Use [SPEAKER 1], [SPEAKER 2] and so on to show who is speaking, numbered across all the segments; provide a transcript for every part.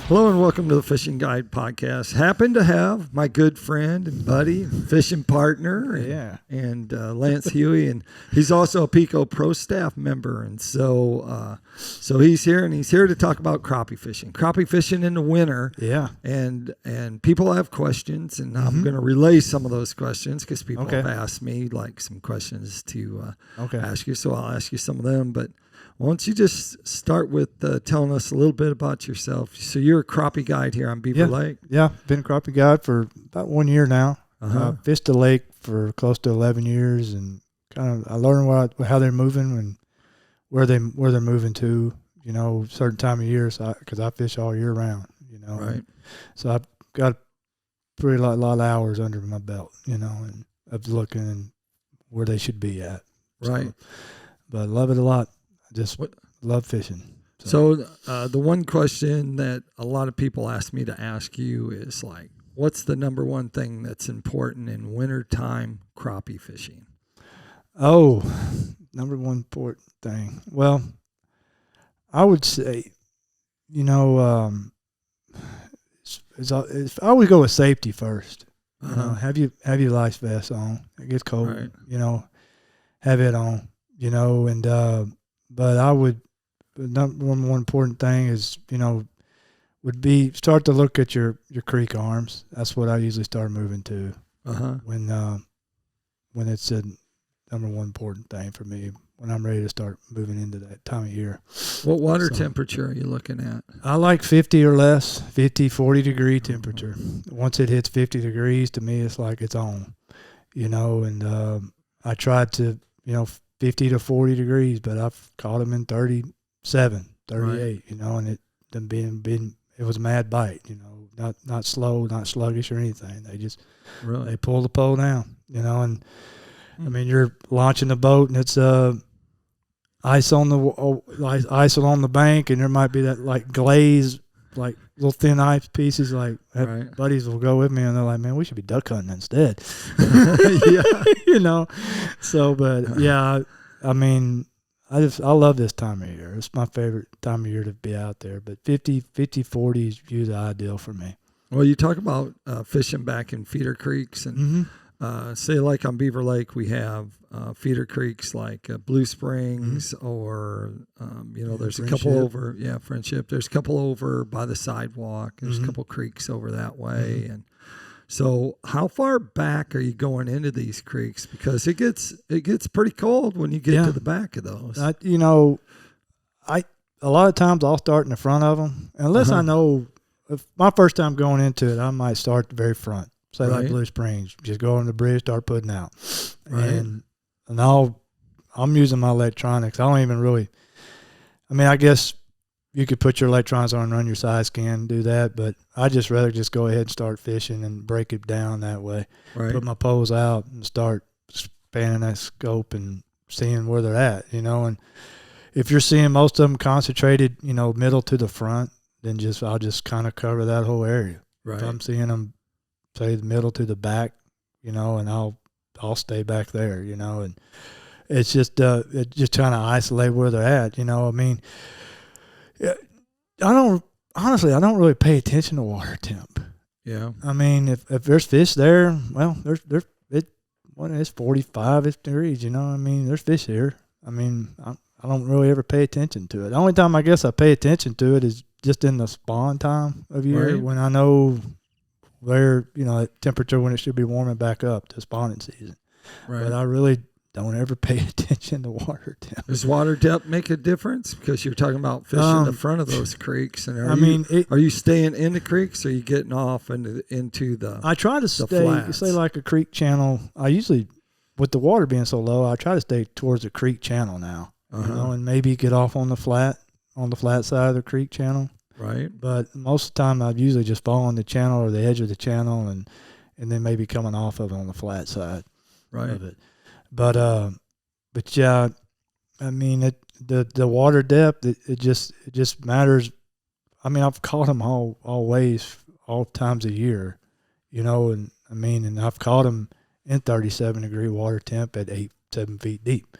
[SPEAKER 1] Hello and welcome to the Fishing Guide Podcast. Happen to have my good friend and buddy, fishing partner, and Lance Hughey, and he's also a PICO Pro staff member, and so he's here, and he's here to talk about crappie fishing in the winter.
[SPEAKER 2] Yeah,
[SPEAKER 1] and people have questions, and I'm going to relay some of those questions because people have asked me like some questions to ask you, so I'll ask you some of them, but. Why don't you just start with telling us a little bit about yourself? So you're a crappie guide here on Beaver Lake?
[SPEAKER 2] Yeah, been a crappie guide for about 1 year now. Fished the lake for close to 11 years, and kind of I learned how they're moving and where they're moving to. You know, certain time of year, because I fish all year round. You know,
[SPEAKER 1] right?
[SPEAKER 2] So I've got a pretty lot of hours under my belt. You know, and of looking and where they should be at.
[SPEAKER 1] Right.
[SPEAKER 2] So, but I love it a lot. Just love fishing.
[SPEAKER 1] So the one question that a lot of people ask me to ask you is like, what's the number one thing that's important in wintertime crappie fishing?
[SPEAKER 2] Oh, number one important thing. Well, I would say, you know, I always go with safety first. You know, have your life vest on. It gets cold.
[SPEAKER 1] Right.
[SPEAKER 2] You know, have it on. You know, and but I would, the number one more important thing is, you know, would be start to look at your creek arms. That's what I usually start moving to when it's a number one important thing for me when I'm ready to start moving into that time of year.
[SPEAKER 1] What water temperature are you looking at?
[SPEAKER 2] I like 50 or less, 50, 40 degree temperature. Once it hits 50 degrees, to me, it's like it's on, you know, and I tried to, you know, 50 to 40 degrees, but I've caught them in 37, 38, you know, and it was a mad bite, you know, not slow, not sluggish or anything. They just, they pull the pole down, you know, and I mean, you're launching the boat and it's ice on the bank, and there might be that like glaze, like little thin ice pieces, like buddies will go with me and they're like, man, we should be duck hunting instead. You know, so, but yeah, I mean, I love this time of year. It's my favorite time of year to be out there, but 50, 40 is usually ideal for me.
[SPEAKER 1] Well, you talk about fishing back in feeder creeks, and say like on Beaver Lake, we have feeder creeks like Blue Springs, or you know, there's
[SPEAKER 2] Friendship.
[SPEAKER 1] a couple over, Friendship. There's a couple over by the sidewalk. There's a couple creeks over that way, and so how far back are you going into these creeks? Because it gets pretty cold when you get to the back of those.
[SPEAKER 2] You know, a lot of times I'll start in the front of them, unless I know. If my first time going into it, I might start at the very front. Say like Blue Springs, just go on the bridge, start putting out, and I'm using my electronics. I don't even really. I mean, I guess you could put your electronics on and run your side scan, do that, but I just rather just go ahead and start fishing and break it down that way.
[SPEAKER 1] Right.
[SPEAKER 2] Put my poles out and start spanning that scope and seeing where they're at, you know. And if you're seeing most of them concentrated, you know, middle to the front, then I'll just kind of cover that whole area.
[SPEAKER 1] Right.
[SPEAKER 2] If I'm seeing them, say, the middle to the back, you know, and I'll stay back there, you know, and it's just trying to isolate where they're at, you know. I mean, I don't really pay attention to water temp.
[SPEAKER 1] Yeah.
[SPEAKER 2] I mean, if there's fish there, well, it's 45 degrees, you know. I mean, there's fish here. I mean, I don't really ever pay attention to it. The only time I guess I pay attention to it is just in the spawn time of year when I know where, you know, temperature when it should be warming back up to spawning season. Right. But I really don't ever pay attention to water depth.
[SPEAKER 1] Does water depth make a difference? Because you're talking about fishing the front of those creeks, and are you staying in the creeks, or are you getting off into the?
[SPEAKER 2] I try to stay, say like a creek channel. I usually, with the water being so low, I try to stay towards the creek channel now, you know, and maybe get off on the flat side of the creek channel.
[SPEAKER 1] Right.
[SPEAKER 2] But most of the time, I'd usually just fall on the channel or the edge of the channel, and then maybe coming off of it on the flat side of it. But yeah, I mean, the water depth, it just matters. I mean, I've caught them all ways, all times a year, you know, and I mean, and I've caught them in 37 degree water temp at 7 feet deep.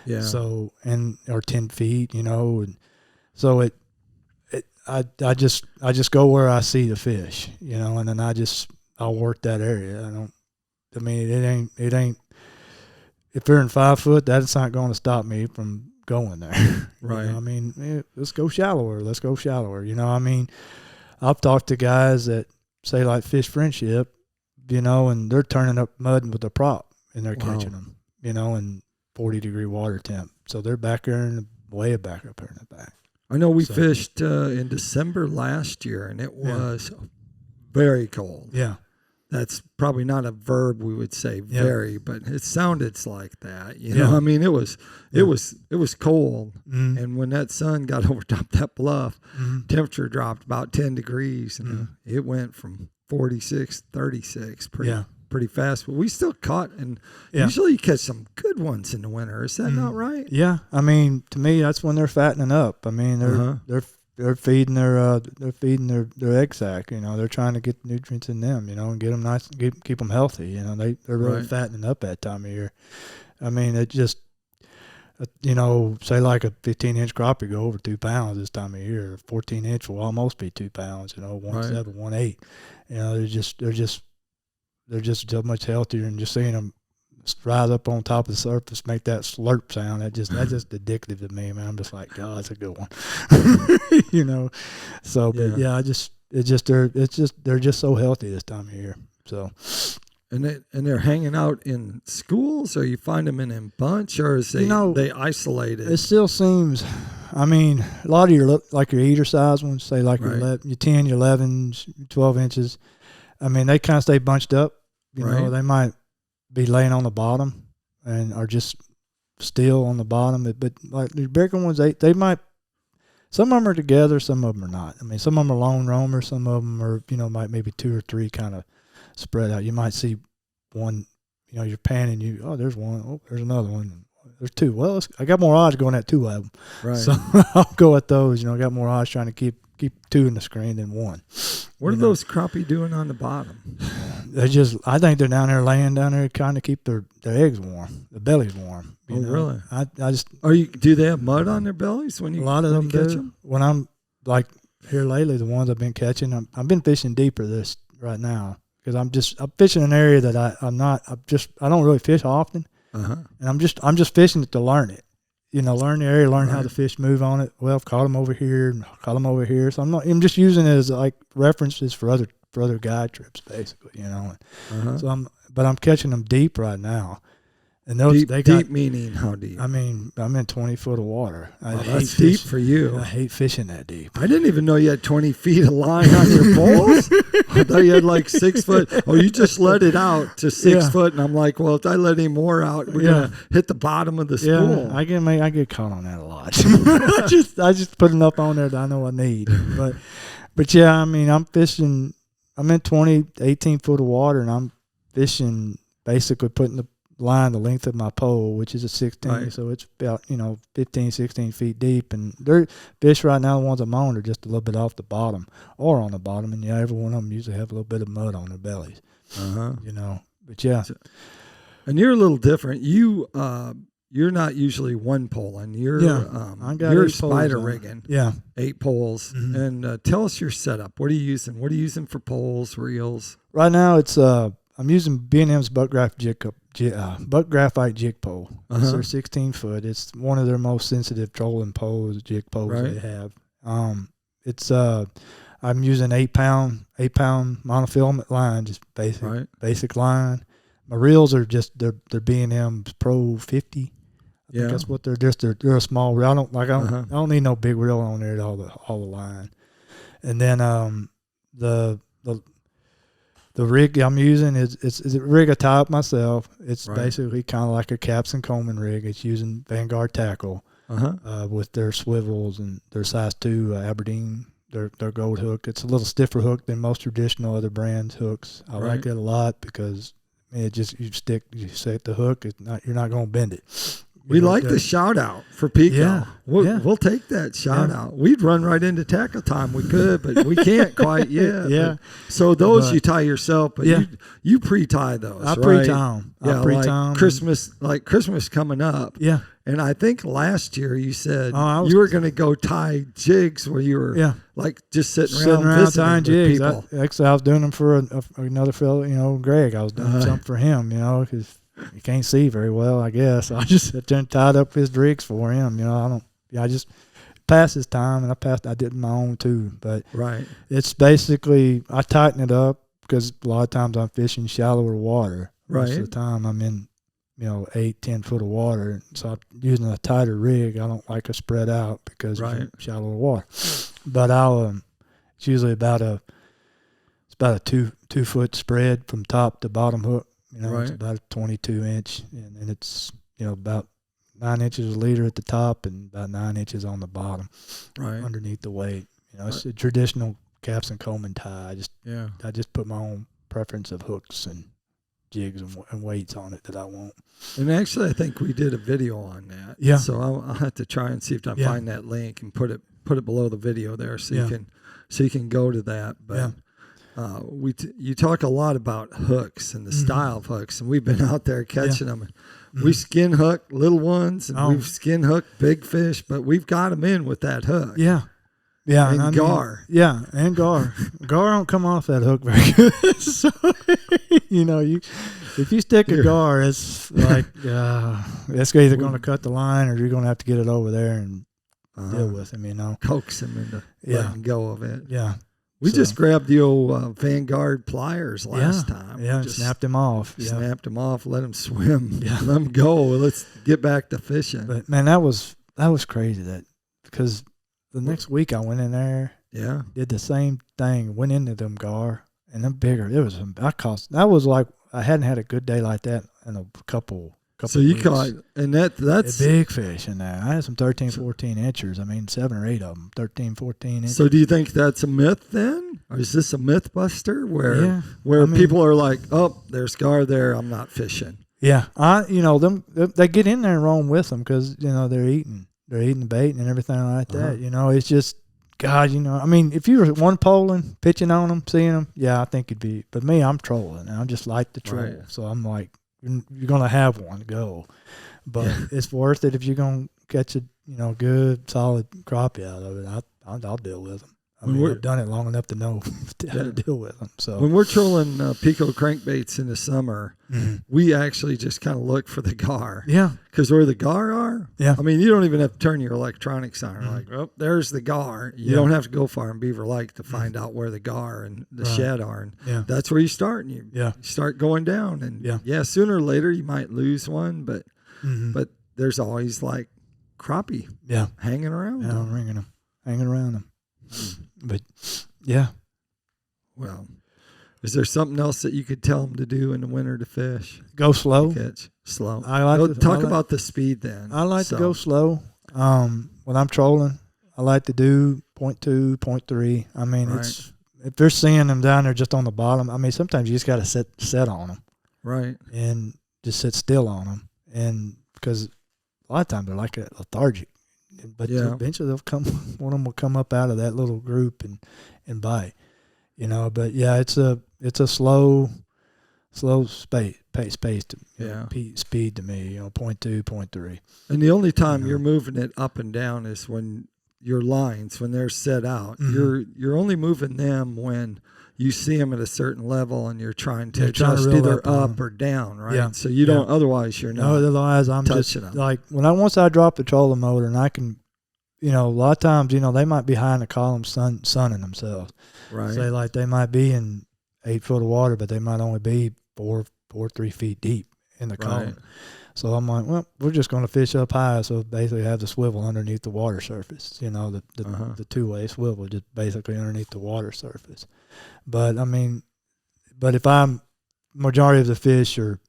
[SPEAKER 1] Yeah.
[SPEAKER 2] So, or 10 feet, you know, and so I just go where I see the fish, you know, and then I'll work that area. It ain't, if they're in 5 foot, that's not going to stop me from going there.
[SPEAKER 1] Right.
[SPEAKER 2] You know, let's go shallower. You know, I've talked to guys that say like Fish Friendship, you know, and they're turning up mud with a prop and they're catching them, you know, in 40-degree water temp. So they're back there way back up here in the back.
[SPEAKER 1] I know we fished in December last year, and it was very cold.
[SPEAKER 2] Yeah.
[SPEAKER 1] That's probably not a verb we would say very, but it sounded like that. You know, I mean, it was cold, and when that sun got over top that bluff, temperature dropped about 10 degrees, and it went from 46, 36 pretty fast. But we still caught, and usually you catch some good ones in the winter. Is that not right?
[SPEAKER 2] Yeah, I mean, to me, that's when they're fattening up. I mean, they're feeding their egg sac. You know, they're trying to get nutrients in them. You know, and get them nice, keep them healthy. You know, they're really fattening up that time of year. I mean, it just, you know, say like a 15-inch crappie go over 2 pounds this time of year. A 14-inch will almost be 2 pounds. You know, 1.7, 1.8. You know, they're just so much healthier, and just seeing them rise up on top of the surface, make that slurp sound. That's just addictive to me, man. I'm just like, God, that's a good one. You know, so but they're just so healthy this time of year. So,
[SPEAKER 1] and they're hanging out in schools, or you find them in bunch, or is they isolated?
[SPEAKER 2] It still seems. I mean, a lot of your eater size ones, say like your 10, your 11s, 12 inches. I mean, they kind of stay bunched up. You know, they might be laying on the bottom and are just still on the bottom. But like the bigger ones, they might. Some of them are together, some of them are not. I mean, some of them are lone roamers, some of them are, you know, maybe 2 or 3 kind of spread out. You might see one, you know, you're panning, there's one, there's another one, there's 2. Well, I got more odds going at 2 of them. Right. So I'll go at those. You know, I got more odds trying to keep 2 in the screen than 1.
[SPEAKER 1] What are those crappie doing on the bottom?
[SPEAKER 2] I think they're down there laying down there trying to keep their eggs warm, the bellies warm. You know?
[SPEAKER 1] Really?
[SPEAKER 2] I just.
[SPEAKER 1] Do they have mud on their bellies when you?
[SPEAKER 2] A lot of them
[SPEAKER 1] catch
[SPEAKER 2] do.
[SPEAKER 1] Them?
[SPEAKER 2] When I'm like here lately, the ones I've been catching, I've been fishing deeper this right now because I'm fishing an area that I don't really fish often, and I'm just fishing it to learn it. You know, learn the area, learn how the fish move on it. Well, I've caught them over here and caught them over here. So I'm just using it as like references for other guide trips, basically. You know, so I'm catching them deep right now, and those
[SPEAKER 1] deep meaning how deep?
[SPEAKER 2] I mean, I'm in 20 foot of water.
[SPEAKER 1] That's deep for you.
[SPEAKER 2] I hate fishing that deep.
[SPEAKER 1] I didn't even know you had 20 feet of line on your poles. I thought you had like 6 foot. Oh, you just let it out to 6 foot, and I'm like, well, if I let any more out, we're gonna hit the bottom of the spool.
[SPEAKER 2] Yeah, I get caught on that a lot. I just put enough on there that I know I need. But yeah, I mean, I'm fishing. I'm in 18 foot of water, and I'm fishing basically putting the line the length of my pole, which is a 16, so it's about 15, 16 feet deep, and they're fish right now. The ones I'm on are just a little bit off the bottom or on the bottom, and every one of them usually have a little bit of mud on their bellies. You know, but yeah.
[SPEAKER 1] And you're a little different. You're not usually one poling. You're spider rigging.
[SPEAKER 2] Yeah,
[SPEAKER 1] 8 poles. And tell us your setup. What are you using? What are you using for poles, reels?
[SPEAKER 2] Right now, it's I'm using B&M's buck graphite jig pole. It's their 16 foot. It's one of their most sensitive trolling poles, jig poles they have. I'm using 8 pound monofilament line, just basic line. My reels are just they're B&M's Pro 50. I think that's what they're a small reel. I don't need no big reel on there at all the line. And then the rig I'm using is a rig I tie up myself. It's basically kind of like a caps and Coleman rig. It's using Vanguard tackle with their swivels and their size 2 Aberdeen, their gold hook. It's a little stiffer hook than most traditional other brands hooks. I like it a lot because it just you set the hook. You're not going to bend it.
[SPEAKER 1] We like the shout out for PICO.
[SPEAKER 2] Yeah.
[SPEAKER 1] We'll take that shout out. We'd run right into tackle time. We could, but we can't quite yet.
[SPEAKER 2] Yeah.
[SPEAKER 1] So those you tie yourself, but you pre-tie those.
[SPEAKER 2] I
[SPEAKER 1] right?
[SPEAKER 2] pre-tie them.
[SPEAKER 1] Yeah, like Christmas coming up.
[SPEAKER 2] Yeah.
[SPEAKER 1] And I think last year you said
[SPEAKER 2] you
[SPEAKER 1] were going to go tie jigs where you were like just sitting around
[SPEAKER 2] tying jigs.
[SPEAKER 1] People.
[SPEAKER 2] I was doing them for another fellow, Greg. I was doing something for him, because he can't see very well, I guess. I just sat there and tied up his rigs for him. I just passed his time, and I did my own too. But it's basically I tighten it up because a lot of times I'm fishing shallower water. Most of the time I'm in 8-10 foot of water, so I'm using a tighter rig. I don't like to spread out because of shallower water. But it's usually about a 2 foot spread from top to bottom hook. It's about a 22 inch, and it's about 9 inches a leader at the top and about 9 inches on the bottom, underneath the weight. It's a traditional Caps and Coleman tie. I just put my own preference of hooks and jigs and weights on it that I want.
[SPEAKER 1] And actually, I think we did a video on that.
[SPEAKER 2] Yeah.
[SPEAKER 1] So I'll have to try and see if I can find that link and put it below the video there, so you can go to that. But you talk a lot about hooks and the style of hooks, and we've been out there catching them. We skin hook little ones, and we've skin hooked big fish, but we've got them in with that hook.
[SPEAKER 2] Yeah. Yeah,
[SPEAKER 1] and gar.
[SPEAKER 2] And gar. Gar don't come off that hook very good. So, if you stick a gar, it's like it's either going to cut the line or you're going to have to get it over there and deal with him.
[SPEAKER 1] Coax him into letting go of it.
[SPEAKER 2] Yeah.
[SPEAKER 1] We just grabbed the old Vanguard pliers last time.
[SPEAKER 2] Yeah,
[SPEAKER 1] just
[SPEAKER 2] snapped him off.
[SPEAKER 1] Snapped him off, let him swim, let him go. Let's get back to fishing.
[SPEAKER 2] But man, that was crazy because the next week I went in there, did the same thing, went into them gar, and them bigger. It was that was like I hadn't had a good day like that in a couple.
[SPEAKER 1] So you caught, and that's
[SPEAKER 2] a big fish in there. I had some 13, 14 inchers. I mean, 7 or 8 of them, 13, 14 inches.
[SPEAKER 1] So do you think that's a myth then? Or is this a myth buster where people are like, oh, there's gar there, I'm not fishing?
[SPEAKER 2] Yeah. They get in there and roam with them because, they're eating the bait and everything like that. It's just, God, if you were one poling, pitching on them, seeing them, I think it'd be, but me, I'm trolling. I just like to troll. Right. So I'm like, you're going to have one go, but it's worth it if you're going to catch a good solid crappie out of it. I'll deal with them. I've done it long enough to know how to deal with them. So
[SPEAKER 1] when we're trolling PICO crankbaits in the summer, we actually just kind of look for the gar.
[SPEAKER 2] Yeah,
[SPEAKER 1] because where the gar are,
[SPEAKER 2] you
[SPEAKER 1] don't even have to turn your electronics on. Like, oh, there's the gar. You don't have to go far in Beaver Lake to find out where the gar and the shed are. And that's where you start. And you start going down. And sooner or later you might lose one, but there's always like crappie hanging around.
[SPEAKER 2] Yeah, hanging around them. But well,
[SPEAKER 1] is there something else that you could tell them to do in the winter to fish?
[SPEAKER 2] Go slow.
[SPEAKER 1] Catch slow.
[SPEAKER 2] Talk
[SPEAKER 1] about the speed then.
[SPEAKER 2] I like to go slow. When I'm trolling, I like to do 0.2, 0.3. I mean, it's if they're seeing them down there just on the bottom. I mean, sometimes you just got to set on them,
[SPEAKER 1] right, and
[SPEAKER 2] just sit still on them, and because a lot of times they're like lethargic. But eventually one of them will come up out of that little group and bite, But it's a slow pace to speed to me, 0.2, 0.3.
[SPEAKER 1] And the only time you're moving it up and down is when your lines, when they're set out. You're only moving them when you see them at a certain level and you're trying to adjust either up or down, right? Yeah. So you don't, otherwise you're not.
[SPEAKER 2] No, otherwise I'm
[SPEAKER 1] touching
[SPEAKER 2] just
[SPEAKER 1] them.
[SPEAKER 2] Like once I drop the trolling motor and I can, a lot of times, they might be high in the column sunning themselves.
[SPEAKER 1] Right.
[SPEAKER 2] Say like they might be in 8 foot of water, but they might only be 3 feet deep in the column. So I'm like, well, we're just going to fish up high. So basically have the swivel underneath the water surface, the two-way swivel just basically underneath the water surface. But if I'm majority of the fish are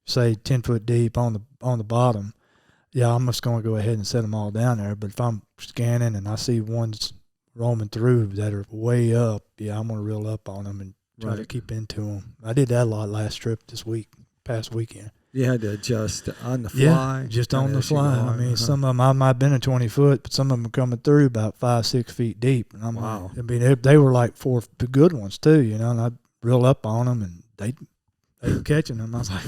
[SPEAKER 2] say 10 foot deep on the bottom, I'm just going to go ahead and set them all down there. But if I'm scanning and I see ones roaming through that are way up, I'm going to reel up on them and try to keep into them. I did that a lot last trip past weekend.
[SPEAKER 1] You had to adjust on the fly.
[SPEAKER 2] Yeah, just on the fly. I mean, some of them, I might have been at 20 foot, but some of them are coming through about 5-6 feet deep. And I'm
[SPEAKER 1] wow.
[SPEAKER 2] like, I mean, they were like 4 good ones too, you know, and I'd reel up on them and they were catching them. I was like,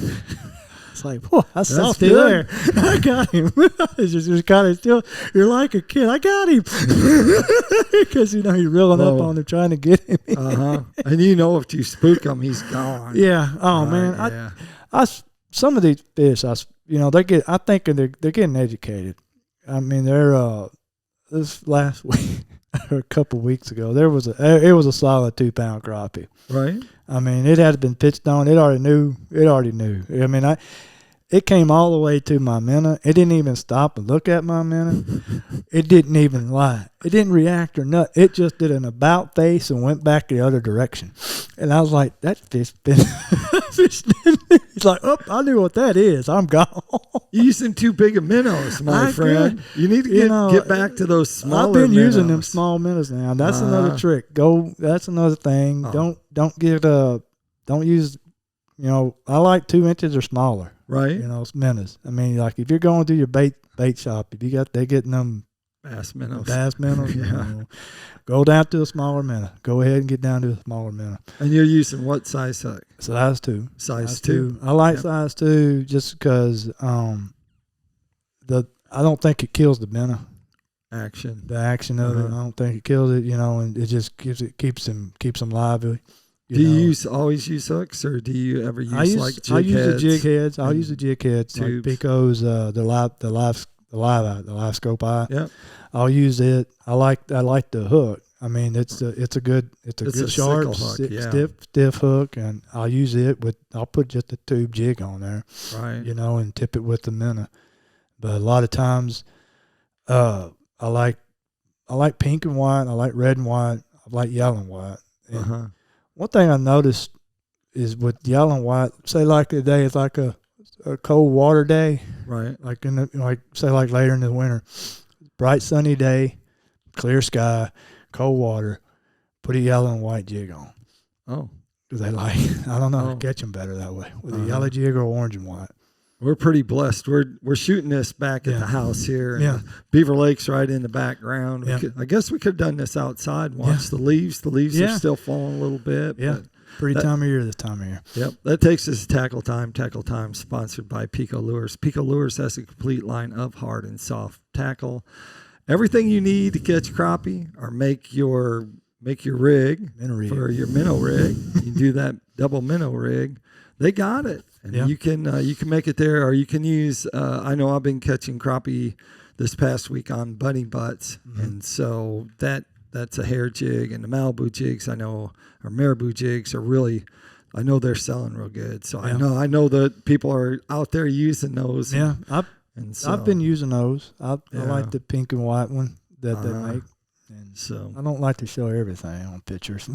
[SPEAKER 2] it's like, whoa, I saw still there. I got him. It's just kind of still, you're like a kid. I got him. Because, you know, you're reeling up on him trying to get him.
[SPEAKER 1] And you know, if you spook him, he's gone.
[SPEAKER 2] Yeah. Oh, man. Yeah. Some of these fish, you know, I think they're getting educated. I mean, this last week or a couple weeks ago, it was a solid 2-pound crappie.
[SPEAKER 1] Right.
[SPEAKER 2] I mean, it had been pitched on. It already knew. I mean, it came all the way to my minnow. It didn't even stop and look at my minnow. It didn't even lie. It didn't react or nothing. It just did an about face and went back the other direction. And I was like, that fish been. He's like, oh, I knew what that is. I'm gone.
[SPEAKER 1] You're using too big of minnows, my friend. You need to get back to those smaller minnows.
[SPEAKER 2] I've been using them small minnows now. That's another trick. That's another thing. Don't use, you know, I like 2 inches or smaller.
[SPEAKER 1] Right.
[SPEAKER 2] You know, it's minnows. I mean, like if you're going to your bait shop, if they're getting them
[SPEAKER 1] bass minnows.
[SPEAKER 2] Yeah. You know, go down to a smaller minnow. Go ahead and get down to a smaller minnow.
[SPEAKER 1] And you're using what size hook?
[SPEAKER 2] Size 2.
[SPEAKER 1] Size 2.
[SPEAKER 2] I like size 2 just because I don't think it kills the minnow.
[SPEAKER 1] Action.
[SPEAKER 2] The action of it. I don't think it kills it, you know, and it just keeps them lively.
[SPEAKER 1] Do you always use hooks, or do you ever use like jig heads?
[SPEAKER 2] I use the jig heads. I'll use the jig heads, like PICO's the live scope eye.
[SPEAKER 1] Yep.
[SPEAKER 2] I'll use it. I like the hook. I mean, it's a good sharp, stiff hook, and I'll use it I'll put just a tube jig on there,
[SPEAKER 1] right?
[SPEAKER 2] You know, and tip it with the minnow. But a lot of times, I like pink and white. I like red and white. I like yellow and white. And one thing I noticed is with yellow and white, say like the day is like a cold water day,
[SPEAKER 1] right?
[SPEAKER 2] Like say like later in the winter, bright sunny day, clear sky, cold water, put a yellow and white jig on.
[SPEAKER 1] Oh,
[SPEAKER 2] because I don't know, catch them better that way with a yellow jig or orange and white.
[SPEAKER 1] We're pretty blessed. We're shooting this back at the house here.
[SPEAKER 2] Yeah.
[SPEAKER 1] Beaver Lake's right in the background.
[SPEAKER 2] Yeah.
[SPEAKER 1] I guess we could have done this outside. Watch the leaves. The leaves are still falling a little bit.
[SPEAKER 2] Yeah. Pretty time of year this time of year.
[SPEAKER 1] Yep. That takes us to Tackle Time. Tackle Time sponsored by PICO Lures. PICO Lures has a complete line of hard and soft tackle. Everything you need to catch crappie or make your rig for your minnow rig. You do that double minnow rig. They got it. And you can make it there, or you can use. I know I've been catching crappie this past week on bunny butts, and so that's a hair jig, and the Malibu jigs I know, or marabou jigs are really. I know they're selling real good, so I know that people are out there using those.
[SPEAKER 2] Yeah, I've been using those. I like the pink and white one that they make. And so I don't like to show everything on pictures.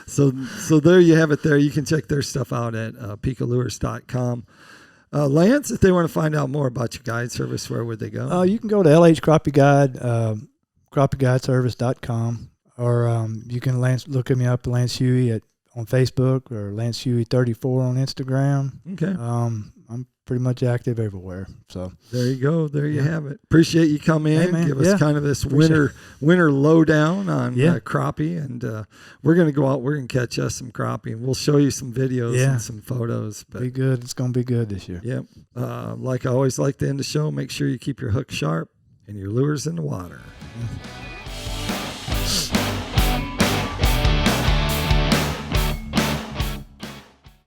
[SPEAKER 1] So there you have it there. You can check their stuff out at PicoLures.com. Lance, if they want to find out more about your guide service, where would they go?
[SPEAKER 2] You can go to LH Crappie Guide, crappieguideservice.com, or you can look me up, Lance Hughey on Facebook, or Lance Hughey 34 on Instagram.
[SPEAKER 1] Okay.
[SPEAKER 2] I'm pretty much active everywhere. So
[SPEAKER 1] there you go. There you have it. Appreciate you coming in. Give us kind of this winter lowdown on crappie, and we're gonna go out. We're gonna catch us some crappie, and we'll show you some videos and some photos. But
[SPEAKER 2] be good. It's gonna be good this year.
[SPEAKER 1] Yep. Like I always like to end the show. Make sure you keep your hook sharp and your lures in the water.